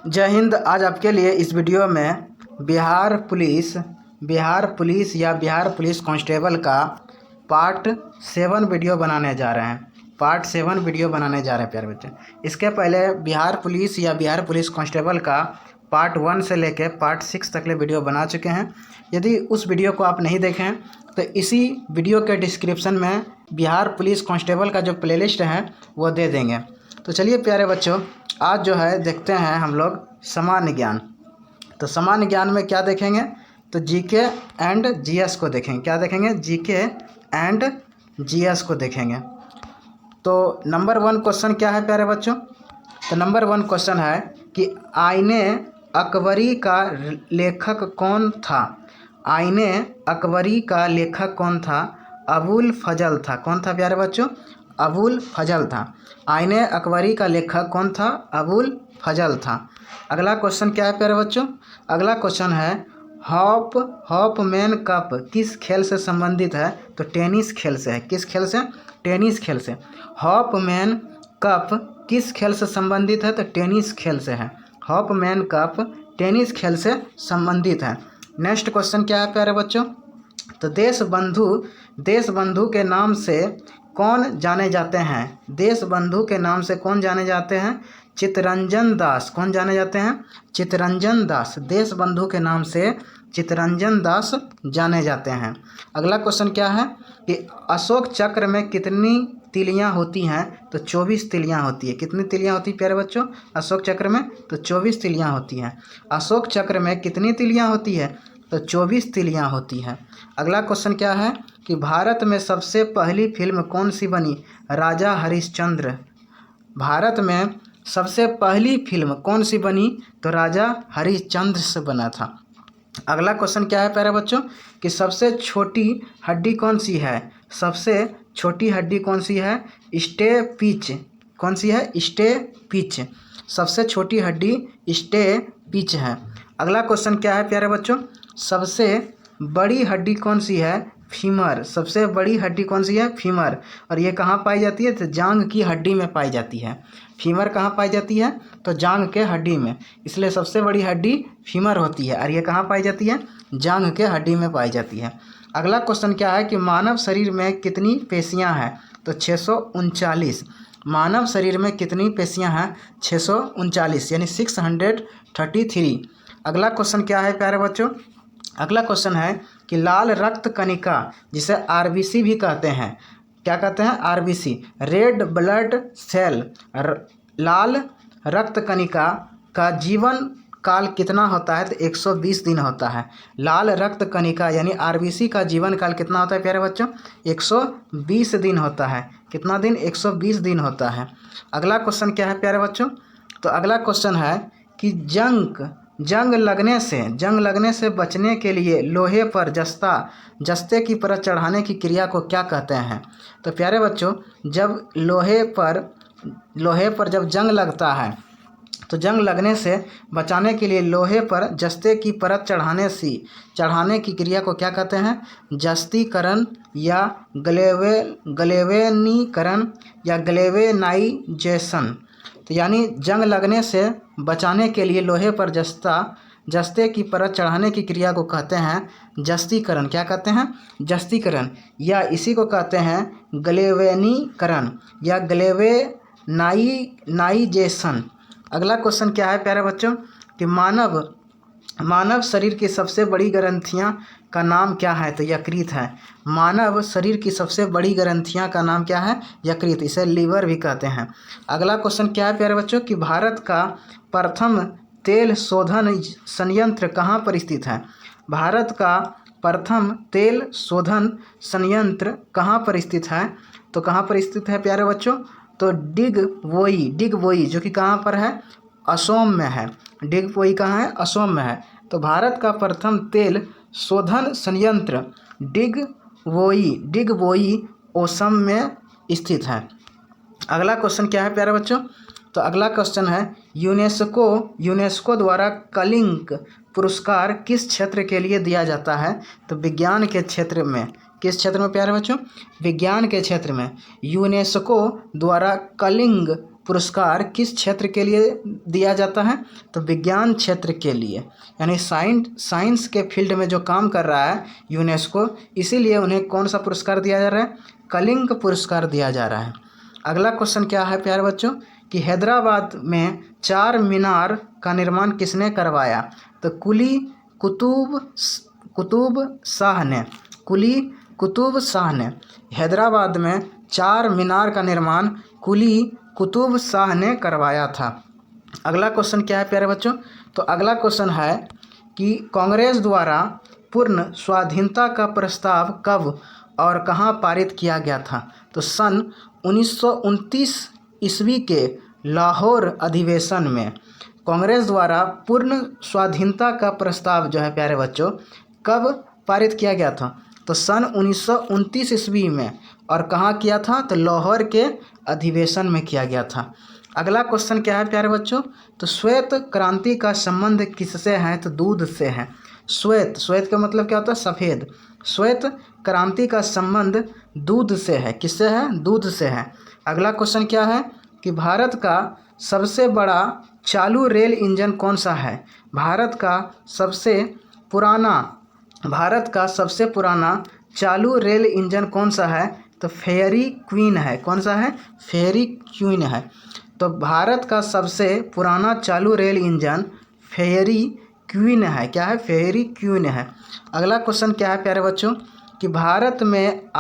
जय हिंद। आज आपके लिए इस वीडियो में बिहार पुलिस या बिहार पुलिस कांस्टेबल का पार्ट 7 वीडियो बनाने जा रहे हैं। प्यारे बच्चे। इसके पहले बिहार पुलिस या बिहार पुलिस कांस्टेबल का पार्ट 1 से लेकर पार्ट 6 तक ले वीडियो बना चुके हैं। यदि उस वीडियो को आप नहीं देखें तो इसी वीडियो के डिस्क्रिप्शन में बिहार पुलिस कांस्टेबल का जो प्लेलिस्ट है वो दे देंगे। तो चलिए प्यारे बच्चों, आज जो है देखते हैं हम लोग सामान्य ज्ञान। तो सामान्य ज्ञान में क्या देखेंगे? तो जीके एंड जीएस को देखेंगे। क्या देखेंगे? जीके एंड जीएस को देखेंगे। तो नंबर 1 क्वेश्चन क्या है प्यारे बच्चों? तो नंबर 1 क्वेश्चन है कि आईने अकबरी का लेखक कौन था? आईने अकबरी का लेखक कौन था? अबुल फजल था। कौन था प्यारे बच्चों? अबुल फजल था। आईने अकबरी का लेखक कौन था? अबुल फजल था। अगला क्वेश्चन क्या है प्यारे बच्चों? अगला क्वेश्चन है हॉफमैन कप किस खेल से संबंधित है? तो टेनिस खेल से है। किस खेल से? टेनिस खेल से। हॉफमैन कप किस खेल से संबंधित है? तो टेनिस खेल से है। हॉफमैन कप टेनिस खेल से संबंधित है। नेक्स्ट क्वेश्चन क्या है प्यारे बच्चों? तो देशबंधु के नाम से कौन जाने जाते हैं? देशबंधु के नाम से कौन जाने जाते हैं? चित्तरंजन दास। कौन जाने जाते हैं? चित्तरंजन दास। देशबंधु के नाम से चित्तरंजन दास जाने जाते हैं। अगला क्वेश्चन क्या है कि अशोक चक्र में कितनी तिलियां होती हैं? तो 24 तिलियां होती है। कितनी तिलियां होती है प्यारे बच्चों अशोक चक्र में? तो 24 तिलियां होती हैं। अशोक चक्र में कितनी तिलियां होती है? तो 24 तिलियां होती हैं। अगला क्वेश्चन क्या है कि भारत में सबसे पहली फिल्म कौन सी बनी? राजा हरिश्चंद्र। भारत में सबसे पहली फिल्म कौन सी बनी? तो राजा हरिश्चंद्र से बना था। अगला क्वेश्चन क्या है प्यारे बच्चों कि सबसे छोटी हड्डी कौन सी है? सबसे छोटी हड्डी कौन सी है? स्टेपिच। कौन सी है? स्टेपिच। सबसे छोटी हड्डी स्टेपिच है। अगला क्वेश्चन क्या है प्यारे बच्चों? सबसे बड़ी हड्डी कौन सी है? फीमर। सबसे बड़ी हड्डी कौन सी है? फीमर। और ये कहाँ पाई जाती है? तो जांघ की हड्डी में पाई जाती है। फीमर कहाँ पाई जाती है? तो जांघ के हड्डी में। इसलिए सबसे बड़ी हड्डी फीमर होती है। और ये कहाँ पाई जाती है? जांघ के हड्डी में पाई जाती है। अगला क्वेश्चन क्या है कि मानव शरीर में कितनी पेशियाँ हैं? तो 639। मानव शरीर में कितनी पेशियाँ हैं? 639 यानी 633। अगला क्वेश्चन क्या है प्यारे बच्चों? अगला क्वेश्चन है कि लाल रक्त कणिका जिसे आरबीसी भी कहते हैं, क्या कहते हैं? RBC, red blood cell. लाल रक्त कणिका का जीवन काल कितना होता है? तो 120 दिन होता है। लाल रक्त कणिका यानी आरबीसी का जीवन काल कितना होता है प्यारे बच्चों? 120 दिन होता है। कितना दिन? 120 दिन होता है। अगला क्वेश्चन क्या है प्यारे बच्चों? तो अगला क्वेश्चन है कि जंग लगने से बचने के लिए लोहे पर जस्ते की परत चढ़ाने की क्रिया को क्या कहते हैं? तो प्यारे बच्चों, जब लोहे पर जब जंग लगता है तो जंग लगने से बचाने के लिए लोहे पर जस्ते की परत चढ़ाने की क्रिया को क्या कहते हैं? जस्तीकरण या गलेवेनीकरण या गलेवेनाइजेशन। तो यानी जंग लगने से बचाने के लिए लोहे पर जस्ते की परत चढ़ाने की क्रिया को कहते हैं जस्तीकरण। क्या कहते हैं? जस्तीकरण। या इसी को कहते हैं गलेवेनीकरण या गलेवेनाइजेशन। अगला क्वेश्चन क्या है प्यारे बच्चों कि मानव शरीर की सबसे बड़ी ग्रंथियां का नाम क्या है? तो यकृत है। मानव शरीर की सबसे बड़ी ग्रंथियां का नाम क्या है? यकृत। इसे लीवर भी कहते हैं। अगला क्वेश्चन क्या है प्यारे बच्चों कि भारत का प्रथम तेल शोधन संयंत्र कहाँ पर स्थित है? भारत का प्रथम तेल शोधन संयंत्र कहाँ पर स्थित है? तो कहाँ पर स्थित है प्यारे बच्चों? तो डिगबोई जो कि कहाँ पर है? असम में है। डिगबोई कहाँ है? असम में है। तो भारत का प्रथम तेल शोधन संयंत्र डिगबोई असम में स्थित है। अगला क्वेश्चन क्या है प्यारे बच्चों? तो अगला क्वेश्चन है यूनेस्को द्वारा कलिंग पुरस्कार किस क्षेत्र के लिए दिया जाता है? तो विज्ञान के क्षेत्र में। किस क्षेत्र में प्यारे बच्चों? विज्ञान के क्षेत्र में यूनेस्को द्वारा कलिंग पुरस्कार किस क्षेत्र के लिए दिया जाता है? तो विज्ञान क्षेत्र के लिए, यानी साइंस के फील्ड में जो काम कर रहा है यूनेस्को, इसीलिए उन्हें कौन सा पुरस्कार दिया जा रहा है? कलिंग पुरस्कार दिया जा रहा है। अगला क्वेश्चन क्या है प्यारे बच्चों कि हैदराबाद में 4 मीनार का निर्माण किसने करवाया? तो कुली कुतुब शाह ने हैदराबाद में 4 मीनार का निर्माण कुली कुतुब शाह ने करवाया था। अगला क्वेश्चन क्या है प्यारे बच्चों? तो अगला क्वेश्चन है कि कांग्रेस द्वारा पूर्ण स्वाधीनता का प्रस्ताव कब और कहाँ पारित किया गया था? तो सन 1929 ईस्वी के लाहौर अधिवेशन में कांग्रेस द्वारा पूर्ण स्वाधीनता का प्रस्ताव जो है प्यारे बच्चों कब पारित किया गया था? तो सन 1929 ईस्वी में। और कहाँ किया था? तो लाहौर के अधिवेशन में किया गया था। अगला क्वेश्चन क्या है प्यारे बच्चों? तो श्वेत क्रांति का संबंध किससे है? तो दूध से है। श्वेत का मतलब क्या होता है? सफ़ेद। श्वेत क्रांति का संबंध दूध से है। किससे है? दूध से है। अगला क्वेश्चन क्या है कि भारत का सबसे बड़ा चालू रेल इंजन कौन सा है? भारत का सबसे पुराना चालू रेल इंजन कौन सा है? तो फेयरी क्वीन है। कौन सा है? फेयरी क्वीन है। तो भारत का सबसे पुराना चालू रेल इंजन फेयरी क्वीन है। क्या है? फेयरी क्वीन है। अगला क्वेश्चन क्या है प्यारे बच्चों कि भारत में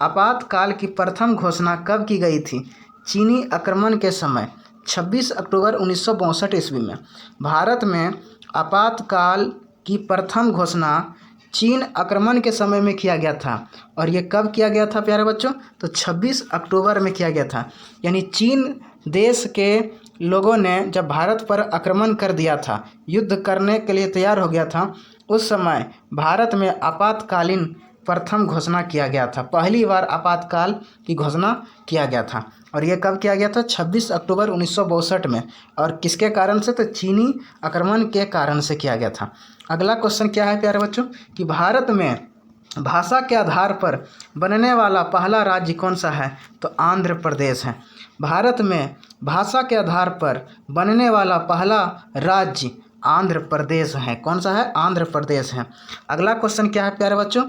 आपातकाल की प्रथम घोषणा कब की गई थी? चीनी आक्रमण के समय 26 अक्टूबर 1962 ईस्वी में भारत में आपातकाल की प्रथम घोषणा चीन आक्रमण के समय में किया गया था। और ये कब किया गया था प्यारे बच्चों? तो 26 अक्टूबर में किया गया था। यानी चीन देश के लोगों ने जब भारत पर आक्रमण कर दिया था, युद्ध करने के लिए तैयार हो गया था, उस समय भारत में आपातकालीन प्रथम घोषणा किया गया था। पहली बार आपातकाल की घोषणा किया गया था। और ये कब किया गया था? 26 अक्टूबर 1962 में। और किसके कारण से? तो चीनी आक्रमण के कारण से किया गया था। अगला क्वेश्चन क्या है प्यारे बच्चों कि भारत में भाषा के आधार पर बनने वाला पहला राज्य कौन सा है? तो आंध्र प्रदेश है। भारत में भाषा के आधार पर बनने वाला पहला राज्य आंध्र प्रदेश है। कौन सा है? आंध्र प्रदेश है। अगला क्वेश्चन क्या है प्यारे बच्चों?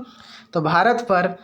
तो भारत पर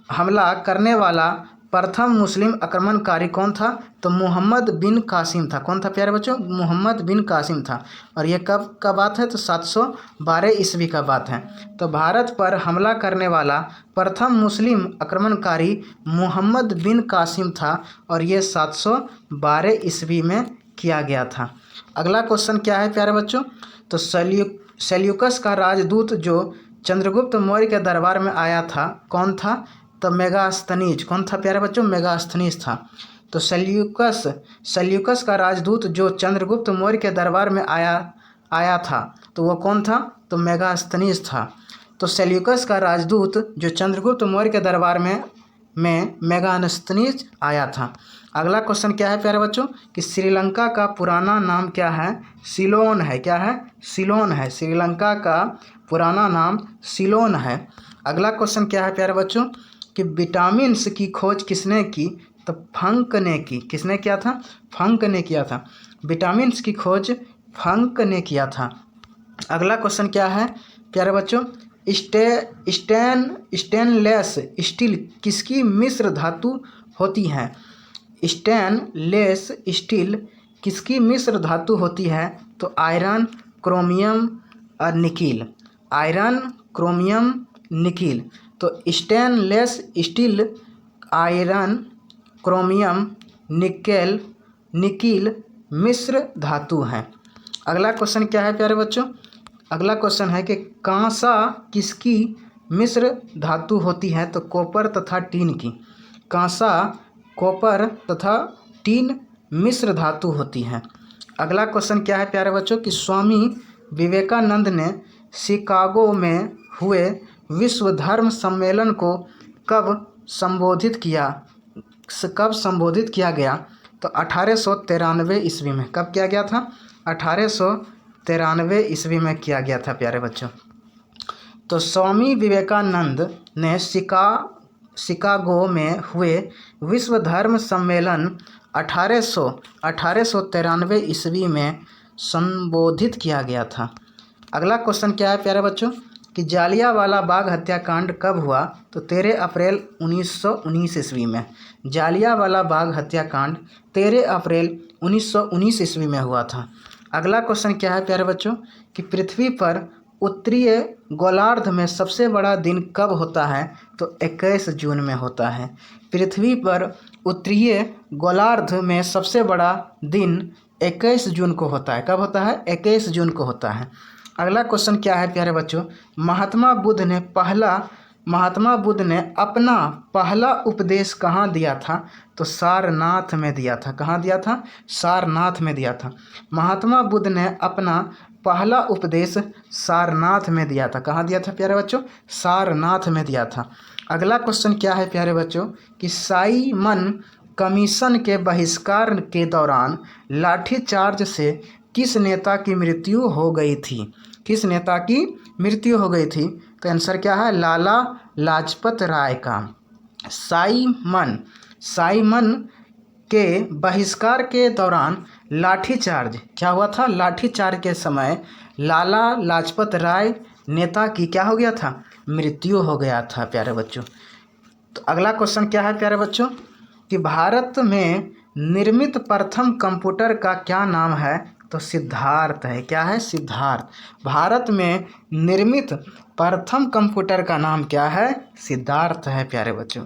हमला करने वाला प्रथम मुस्लिम आक्रमणकारी कौन था? तो मोहम्मद बिन कासिम था। कौन था प्यारे बच्चों? मोहम्मद बिन कासिम था। और ये कब का बात है? तो 712 ईस्वी का बात है। तो भारत पर हमला करने वाला प्रथम मुस्लिम आक्रमणकारी मोहम्मद बिन कासिम था और ये 712 ईस्वी में किया गया था। अगला क्वेश्चन क्या है प्यारे बच्चों? तो सेल्यूकस का राजदूत जो चंद्रगुप्त मौर्य के दरबार में आया था कौन था? तो मेगास्थनीज। कौन था प्यारे बच्चों? मेगास्थनीज था। तो सेल्यूकस का राजदूत जो चंद्रगुप्त मौर्य के दरबार में आया था तो वो कौन था? तो मेगास्थनीज था। तो सेल्यूकस का राजदूत जो चंद्रगुप्त मौर्य के दरबार में मेगास्थनीज आया था। अगला क्वेश्चन क्या है प्यारे बच्चों कि श्रीलंका का पुराना नाम क्या है? सिलोन है। क्या है? सिलोन है। श्रीलंका का पुराना नाम सिलोन है। अगला क्वेश्चन क्या है प्यारे बच्चों कि विटामिन्स की खोज किसने की? तो फंक ने की। किसने किया था? फंक ने किया था। विटामिन्स की खोज फंक ने किया था। अगला क्वेश्चन क्या है प्यारे बच्चों? स्टेनलेस स्टील किसकी मिश्र धातु होती है? स्टेनलेस स्टील किसकी मिश्र धातु होती है? तो आयरन, क्रोमियम और निकिल। Iron, chromium, nickel. तो stainless steel iron, chromium, nickel मिश्र धातु हैं। अगला क्वेश्चन क्या है प्यारे बच्चों? अगला क्वेश्चन है कि कांसा किसकी मिश्र धातु होती है? तो कॉपर तथा टीन की। कांसा, कॉपर तथा टीन मिश्र धातु होती है। अगला क्वेश्चन क्या है प्यारे बच्चों कि स्वामी विवेकानंद ने शिकागो में हुए विश्व धर्म सम्मेलन को कब संबोधित किया गया? तो 1893 ईस्वी में। कब किया गया था? 1893 ईस्वी में किया गया था प्यारे बच्चों। तो स्वामी विवेकानंद ने शिकागो में हुए विश्व धर्म सम्मेलन 1893 ईस्वी में संबोधित किया गया था। अगला क्वेश्चन क्या है प्यारे बच्चों कि जालियांवाला बाग हत्याकांड कब हुआ? तो 13 अप्रैल 1919 ईस्वी में। जालियांवाला बाग हत्याकांड 13 अप्रैल 1919 ईस्वी में हुआ था। अगला क्वेश्चन क्या है प्यारे बच्चों कि पृथ्वी पर उत्तरीय गोलार्ध में सबसे बड़ा दिन कब होता है? तो 21 जून में होता है। पृथ्वी पर उत्तरीय गोलार्ध में सबसे बड़ा दिन 21 जून को होता है। कब होता है? 21 जून को होता है। अगला क्वेश्चन क्या है प्यारे बच्चों, महात्मा बुद्ध ने अपना पहला उपदेश कहाँ दिया था? तो सारनाथ में दिया था। कहाँ दिया था? सारनाथ में दिया था। महात्मा बुद्ध ने अपना पहला उपदेश सारनाथ में दिया था। कहाँ दिया था प्यारे बच्चों? सारनाथ में दिया था। अगला क्वेश्चन क्या है प्यारे बच्चों कि साइमन कमीशन के बहिष्कार के दौरान लाठीचार्ज से किस नेता की मृत्यु हो गई थी? किस नेता की मृत्यु हो गई थी? तो आंसर क्या है? लाला लाजपत राय का। साइमन के बहिष्कार के दौरान लाठीचार्ज क्या हुआ था? लाठीचार्ज के समय लाला लाजपत राय नेता की क्या हो गया था? मृत्यु हो गया था प्यारे बच्चों। तो अगला क्वेश्चन क्या है प्यारे बच्चों कि भारत में निर्मित प्रथम कंप्यूटर का क्या नाम है? तो सिद्धार्थ है। क्या है? सिद्धार्थ। भारत में निर्मित प्रथम कंप्यूटर का नाम क्या है? सिद्धार्थ है प्यारे बच्चों।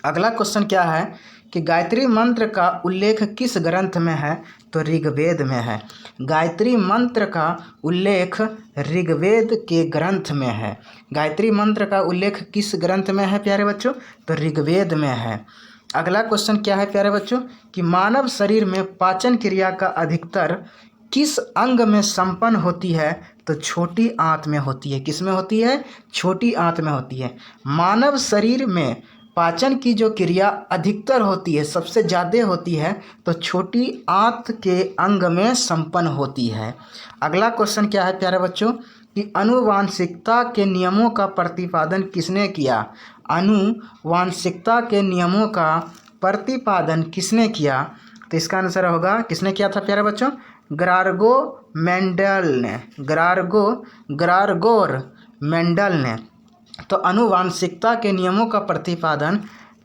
अगला क्वेश्चन क्या है कि गायत्री मंत्र का उल्लेख किस ग्रंथ में है? तो ऋग्वेद में है। गायत्री मंत्र का उल्लेख ऋग्वेद के ग्रंथ में है। गायत्री मंत्र का उल्लेख किस ग्रंथ में है प्यारे बच्चों? तो ऋग्वेद में है। अगला क्वेश्चन क्या है प्यारे बच्चों कि मानव शरीर में पाचन क्रिया का अधिकतर किस अंग में संपन्न होती है? तो छोटी आंत में होती है। किस में होती है? छोटी आंत में होती है। मानव शरीर में पाचन की जो क्रिया अधिकतर होती है, सबसे ज़्यादा होती है, तो छोटी आंत के अंग में संपन्न होती है। अगला क्वेश्चन क्या है प्यारे बच्चों कि आनुवांशिकता के नियमों का प्रतिपादन किसने किया? आनुवांशिकता के नियमों का प्रतिपादन किसने किया? तो इसका आंसर होगा, किसने किया था प्यारे बच्चों? ग्रार्गो मेंडल ने। ग्रारगोर मेंडल ने। तो आनुवांशिकता के नियमों का प्रतिपादन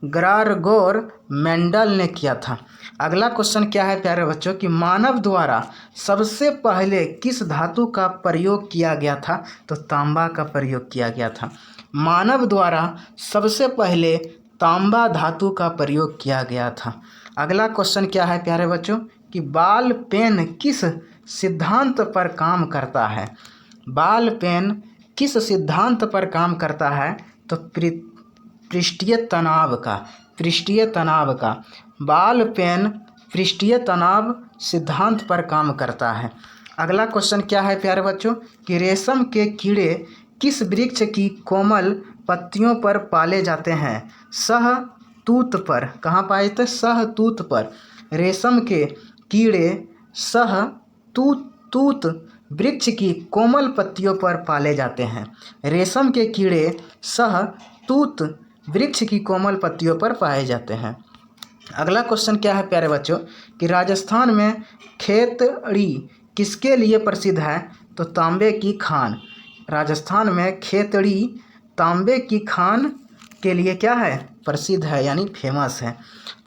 ग्रारगोर मेंडल ने किया था। अगला क्वेश्चन क्या है प्यारे बच्चों कि मानव द्वारा सबसे पहले किस धातु का प्रयोग किया गया था? तो तांबा का प्रयोग किया गया था। मानव द्वारा सबसे पहले तांबा धातु का प्रयोग किया गया था। अगला क्वेश्चन क्या है प्यारे बच्चों कि बाल पेन किस सिद्धांत पर काम करता है? बाल पेन किस सिद्धांत पर काम करता है? तो पृष्ठीय तनाव का। पृष्ठीय तनाव का। बाल पेन पृष्ठीय तनाव सिद्धांत पर काम करता है। अगला क्वेश्चन क्या है प्यारे बच्चों कि रेशम के कीड़े किस वृक्ष की कोमल पत्तियों पर पाले जाते हैं? सहतूत पर। कहाँ पाए जाते? सहतूत पर। रेशम के कीड़े सहतूत वृक्ष की कोमल पत्तियों पर पाले जाते हैं। रेशम के कीड़े सहतूत वृक्ष की कोमल पत्तियों पर पाए जाते हैं। अगला क्वेश्चन क्या है प्यारे बच्चों कि राजस्थान में खेतड़ी किसके लिए प्रसिद्ध है? तो तांबे की खान। राजस्थान में खेतड़ी तांबे की खान के लिए क्या है? प्रसिद्ध है, यानी फेमस है।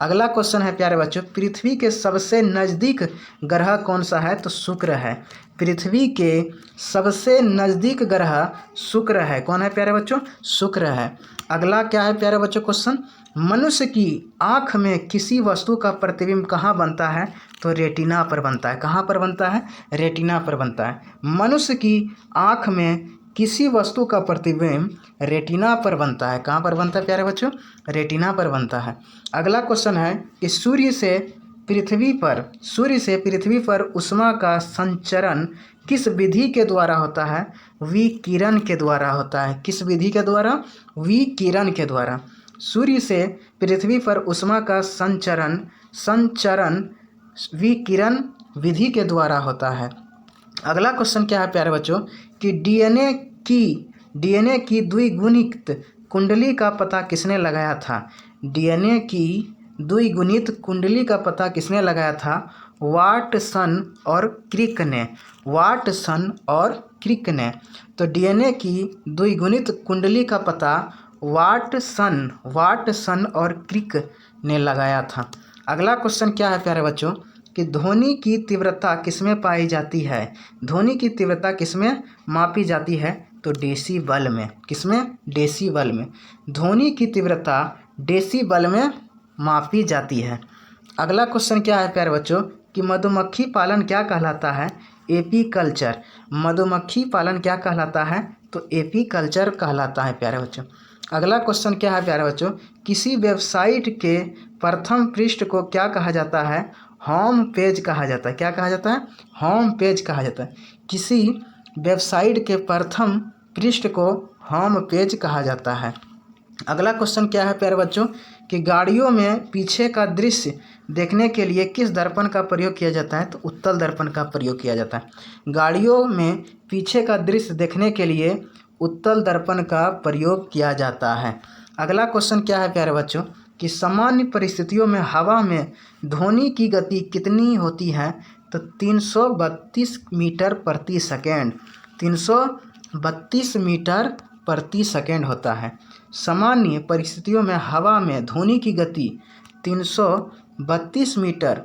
अगला क्वेश्चन है प्यारे बच्चों पृथ्वी के सबसे नज़दीक ग्रह कौन सा है? तो शुक्र है। पृथ्वी के सबसे नज़दीक ग्रह शुक्र है। कौन है प्यारे बच्चों? शुक्र है। अगला क्या है प्यारे बच्चों क्वेश्चन मनुष्य की आँख में किसी वस्तु का प्रतिबिंब कहाँ बनता है? तो रेटिना पर बनता है। कहाँ पर बनता है? रेटिना पर बनता है। मनुष्य की आँख में किसी वस्तु का प्रतिबिंब रेटिना पर बनता है। कहाँ पर बनता है प्यारे बच्चों? रेटिना पर बनता है। अगला क्वेश्चन है कि सूर्य से पृथ्वी पर ऊष्मा का संचरण किस विधि के द्वारा होता है? विकिरण के द्वारा होता है। किस विधि के द्वारा? विकिरण के द्वारा। सूर्य से पृथ्वी पर ऊष्मा का संचरण विकिरण विधि के द्वारा होता है। अगला क्वेश्चन क्या है प्यारे बच्चों कि डीएनए की द्विगुणित कुंडली का पता किसने लगाया था? डीएनए की द्विगुणित कुंडली का पता किसने लगाया था? वाटसन और क्रिक ने। वाटसन और क्रिक ने। तो डीएनए की द्विगुणित कुंडली का पता वाटसन और क्रिक ने लगाया था। अगला क्वेश्चन क्या है प्यारे बच्चों कि ध्वनि की तीव्रता किसमें पाई जाती है? ध्वनि की तीव्रता किसमें मापी जाती है? तो डेसीबल में। किसमें? डेसीबल में। ध्वनि की तीव्रता डेसीबल में मापी जाती है। अगला क्वेश्चन क्या है प्यारे बच्चों कि मधुमक्खी पालन क्या कहलाता है? एपीकल्चर। मधुमक्खी पालन क्या कहलाता है? तो एपीकल्चर कहलाता है प्यारे बच्चों। अगला क्वेश्चन क्या है प्यारे बच्चों किसी वेबसाइट के प्रथम पृष्ठ को क्या कहा जाता है? होम पेज कहा जाता है। क्या कहा जाता है? होम पेज कहा जाता है। किसी वेबसाइट के प्रथम पृष्ठ को होम पेज कहा जाता है। अगला क्वेश्चन क्या है प्यारे बच्चों कि गाड़ियों में पीछे का दृश्य देखने के लिए किस दर्पण का प्रयोग किया जाता है? तो उत्तल दर्पण का प्रयोग किया जाता है। गाड़ियों में पीछे का दृश्य देखने के लिए उत्तल दर्पण का प्रयोग किया जाता है। अगला क्वेश्चन क्या है प्यारे बच्चों कि सामान्य परिस्थितियों में हवा में ध्वनि की गति कितनी होती है? तो 332 मीटर प्रति सेकेंड। 332 मीटर प्रति सेकेंड होता है। सामान्य परिस्थितियों में हवा में ध्वनि की गति 332 मीटर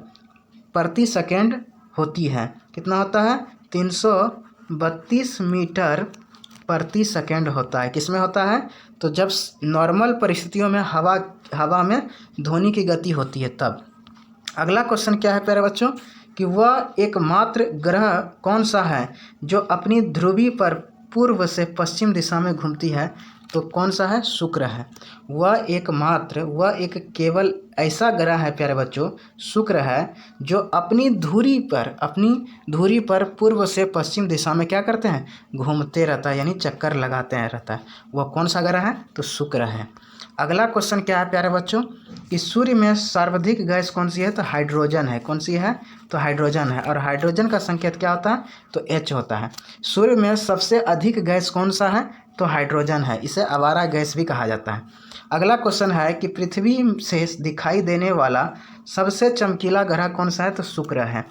प्रति सेकेंड होती है। कितना होता है? 332 मीटर प्रति सेकेंड होता है। किसमें होता है? तो जब नॉर्मल परिस्थितियों में हवा में ध्वनि की गति होती है तब। अगला क्वेश्चन क्या है प्यारे बच्चों कि वह एकमात्र ग्रह कौन सा है जो अपनी ध्रुवी पर पूर्व से पश्चिम दिशा में घूमती है? तो कौन सा है? शुक्र है। वह एक केवल ऐसा ग्रह है प्यारे बच्चों, शुक्र है, जो अपनी धुरी पर पूर्व से पश्चिम दिशा में क्या करते हैं? घूमते रहता है, यानी चक्कर लगाते हैं रहता है। वह कौन सा ग्रह है? तो शुक्र है। अगला क्वेश्चन क्या है प्यारे बच्चों कि सूर्य में सर्वाधिक गैस कौन सी है? तो हाइड्रोजन है। कौन सी है? तो हाइड्रोजन है। और हाइड्रोजन का संकेत क्या होता है? तो H होता है। सूर्य में सबसे अधिक गैस कौन सा है? तो हाइड्रोजन है। इसे आवारा गैस भी कहा जाता है। अगला क्वेश्चन है कि पृथ्वी से दिखाई देने वाला सबसे चमकीला ग्रह कौन सा है? तो शुक्र है।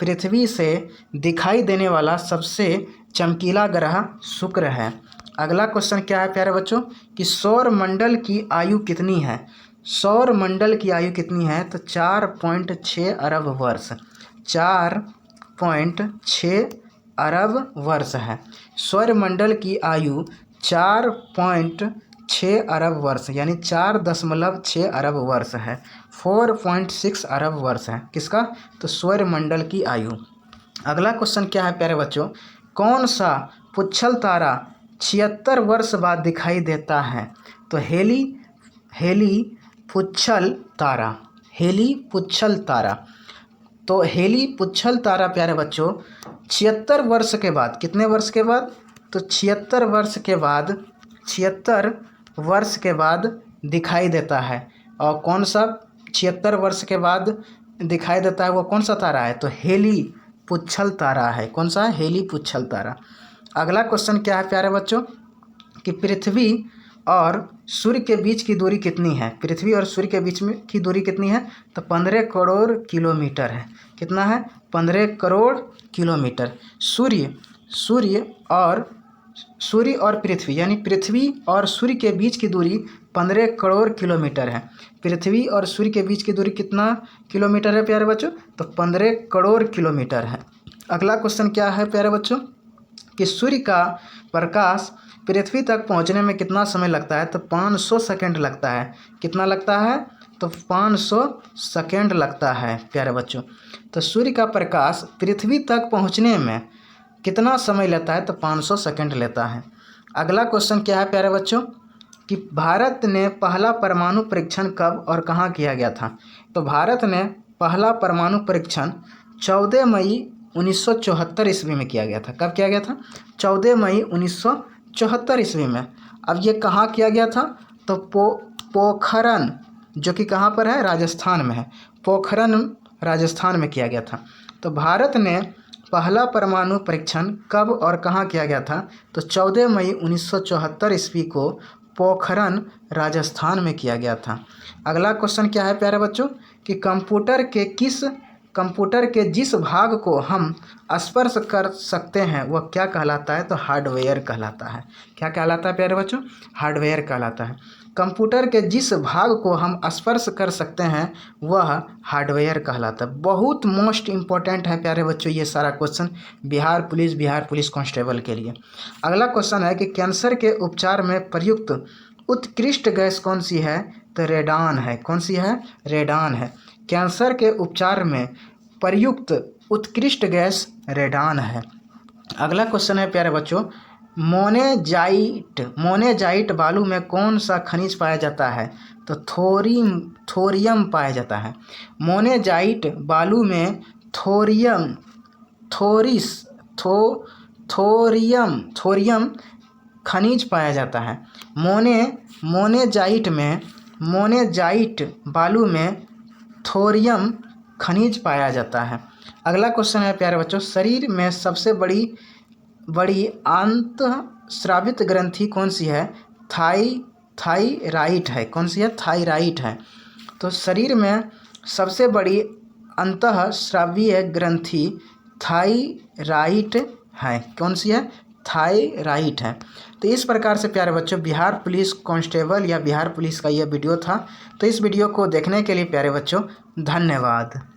पृथ्वी से दिखाई देने वाला सबसे चमकीला ग्रह शुक्र है। अगला क्वेश्चन क्या है प्यारे बच्चों कि सौर मंडल की आयु कितनी है? सौर मंडल की आयु कितनी है? तो 4.6 अरब वर्ष। 4.6 अरब वर्ष है। सौर मंडल की आयु 4.6 अरब वर्ष यानी 4.6 अरब वर्ष है। 4.6 अरब वर्ष है। किसका? तो सौर मंडल की आयु। अगला क्वेश्चन क्या है प्यारे बच्चों कौन सा पुच्छल तारा 76 वर्ष बाद दिखाई देता है? तो हेली पुच्छल तारा। हेली पुच्छल तारा। तो हेली पुच्छल तारा प्यारे बच्चों 76 वर्ष के बाद, कितने वर्ष के बाद? तो 76 वर्ष के बाद दिखाई देता है। और कौन सा 76 वर्ष के बाद दिखाई देता है वो कौन सा तारा है? तो हेली पुच्छल तारा है। कौन सा है? हेली पुच्छल तारा। अगला क्वेश्चन क्या है प्यारे बच्चों कि पृथ्वी और सूर्य के बीच की दूरी कितनी है? पृथ्वी और सूर्य के बीच में की दूरी कितनी है? तो 15 करोड़ किलोमीटर है। कितना है? 15 करोड़ किलोमीटर। सूर्य और पृथ्वी यानी पृथ्वी और सूर्य के बीच की दूरी 15 करोड़ किलोमीटर है। पृथ्वी और सूर्य के बीच की दूरी कितना किलोमीटर है प्यारे बच्चों? तो 15 करोड़ किलोमीटर है। अगला क्वेश्चन क्या है प्यारे बच्चों कि सूर्य का प्रकाश पृथ्वी तक पहुंचने में कितना समय लगता है? तो 500 सेकंड लगता है। कितना लगता है? तो 500 सेकंड लगता है प्यारे बच्चों। तो सूर्य का प्रकाश पृथ्वी तक पहुंचने में कितना समय लेता है? तो 500 सेकंड लेता है। अगला क्वेश्चन क्या है प्यारे बच्चों कि भारत ने पहला परमाणु परीक्षण कब और कहाँ किया गया था? तो भारत ने पहला परमाणु परीक्षण 14 मई 1974 ईस्वी में किया गया था। कब किया गया था? 14 मई 1974 ईस्वी में। अब ये कहाँ किया गया था? तो पोखरण, जो कि कहाँ पर है? राजस्थान में है। पोखरण राजस्थान में किया गया था। तो भारत ने पहला परमाणु परीक्षण कब और कहाँ किया गया था? तो 14 मई 1974 ईस्वी को पोखरन राजस्थान में किया गया था। अगला क्वेश्चन क्या है प्यारे बच्चों कि कंप्यूटर के जिस भाग को हम स्पर्श कर सकते हैं वह क्या कहलाता है? तो हार्डवेयर कहलाता है। क्या कहलाता है प्यारे बच्चों? हार्डवेयर कहलाता है। कंप्यूटर के जिस भाग को हम स्पर्श कर सकते हैं वह हार्डवेयर कहलाता है। बहुत मोस्ट इम्पोर्टेंट है प्यारे बच्चों ये सारा क्वेश्चन बिहार पुलिस कांस्टेबल के लिए। अगला क्वेश्चन है कि कैंसर के उपचार में प्रयुक्त उत्कृष्ट गैस कौन सी है? तो रेडान है। कौन सी है? रेडान है। कैंसर के उपचार में प्रयुक्त उत्कृष्ट गैस रेडान है। अगला क्वेश्चन है प्यारे बच्चों मोनेजाइट बालू में कौन सा खनिज पाया जाता है? तो थोरियम पाया जाता है। मोनेजाइट बालू में थोरियम खनिज पाया जाता है। मोनेजाइट बालू में थोरियम खनिज पाया जाता है। अगला क्वेश्चन है प्यारे बच्चों शरीर में सबसे बड़ी अंतःस्रावित ग्रंथि कौन सी है? थायराइड है। कौन सी है? थायराइड है। तो शरीर में सबसे बड़ी अंतःस्रावीय ग्रंथि थायराइड है। कौन सी है? थायराइड है। तो इस प्रकार से प्यारे बच्चों बिहार पुलिस कांस्टेबल या बिहार पुलिस का यह वीडियो था। तो इस वीडियो को देखने के लिए प्यारे बच्चों धन्यवाद।